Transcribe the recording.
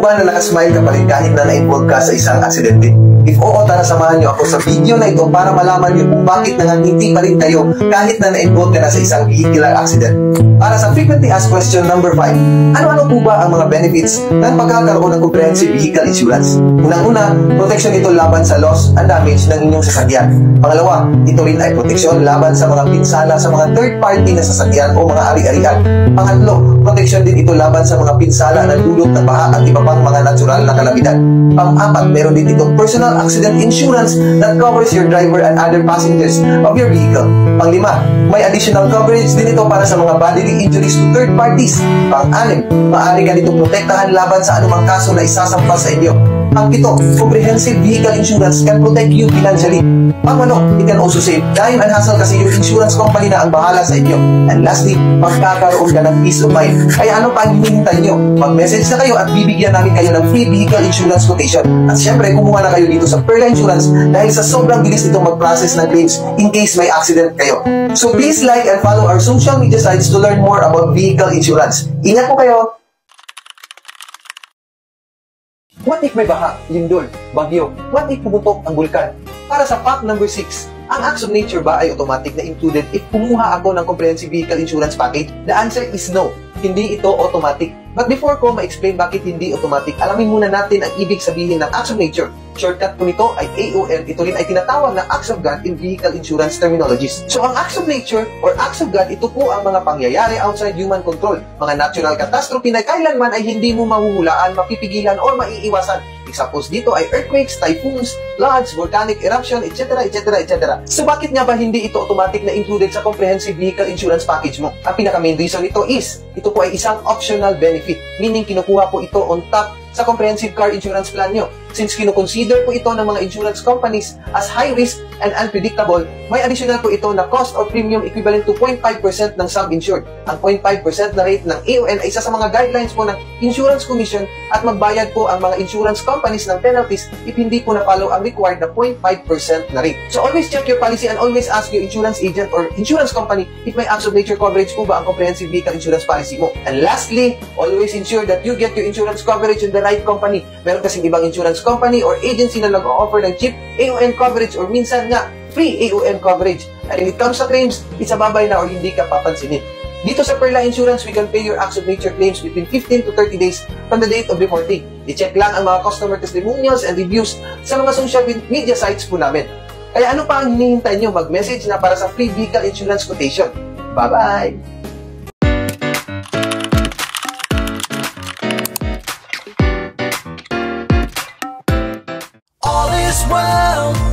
ba na nakasmile ka pa rin kahit na na-involve ka sa isang aksidente? If oo, tara samahan niyo ako sa video na ito para malaman niyo kung bakit nangangiti pa rin kayo kahit na na-involve ka na sa isang vehicular accident. Para sa frequently asked question number 5, ano-ano po ba ang mga benefits ng pagkakaroon ng comprehensive vehicle insurance? Unang-una, protection ito laban sa loss and damage ng inyong sasakyan. Pangalawa, ito rin ay proteksyon laban sa mga pinsala sa mga third party na sasakyan o mga ari-arian. Pangatlo, protection din ito laban sa mga pinsala na dulot ng baha at iba pang mga natural na kalamidad. Pang-apat, meron din itong personal accident insurance that covers your driver and other passengers of your vehicle. Pang-lima, may additional coverage din ito para sa mga bodily injuries to third parties. Pang-anim, maaari ka ditong protektahan laban sa anumang kaso na isasampa sa inyo. Pang-pito, comprehensive vehicle insurance can protect you financially. Pang-walo, it can also save time and hassle kasi yung insurance company na ang bahala sa inyo. And lastly, magkakaroon ka ng peace of mind. Kaya ano pa ang hinihintay nyo? Mag-message na kayo at bibigyan namin kayo ng free vehicle insurance quotation. At syempre, kumuha na kayo dito sa Perla Insurance dahil sa sobrang bilis nitong mag-process ng claims in case may accident kayo. So please like and follow our social media sites to learn more about vehicle insurance. Ingat po kayo! What if may baha, lindol, bagyo? What if pumutok ang bulkan? Para sa fact number 6, ang acts of nature ba ay automatic na included if kumuha ako ng comprehensive vehicle insurance package? The answer is no. Hindi ito automatic. But before ko ma-explain bakit hindi automatic, alamin muna natin ang ibig sabihin ng acts of nature. Shortcut po nito ay AON. Ito rin ay tinatawag na acts of God in vehicle insurance terminologies. So ang acts of nature or acts of God, ito po ang mga pangyayari outside human control. Mga natural catastrophe na kailanman ay hindi mo mahuhulaan, mapipigilan, or maiiwasan. Examples dito ay earthquakes, typhoons, floods, volcanic eruption, etc. etc. etc. So bakit nga ba hindi ito automatic na included sa comprehensive vehicle insurance package mo? Ang pinaka-main reason nito is, ito po ay isang optional benefit, meaning kinukuha po ito on top sa comprehensive car insurance plan nyo. Since kinukonsider po ito ng mga insurance companies as high risk and unpredictable, may additional po ito na cost or premium equivalent to 0.5% ng sum insured. Ang 0.5% na rate ng AON ay isa sa mga guidelines po ng Insurance Commission at magbayad po ang mga insurance companies ng penalties if hindi po na-follow ang required na 0.5% na rate. So always check your policy and always ask your insurance agent or insurance company if may acts of nature coverage po ba ang comprehensive vehicle insurance policy mo. And lastly, always ensure that you get your insurance coverage in the right company. Meron kasing ibang insurance company or agency na nag-o-offer ng cheap AON coverage or minsan nga free AON coverage. And when it comes sa claims, it's a babay na or hindi ka papansinin. Dito sa Perla Insurance, we can pay your acts of nature claims between 15 to 30 days from the date of reporting. I-check lang ang mga customer testimonials and reviews sa mga social media sites po namin. Kaya ano pa ang hinihintay nyo? Mag-message na para sa free vehicle insurance quotation. Bye-bye! All is well.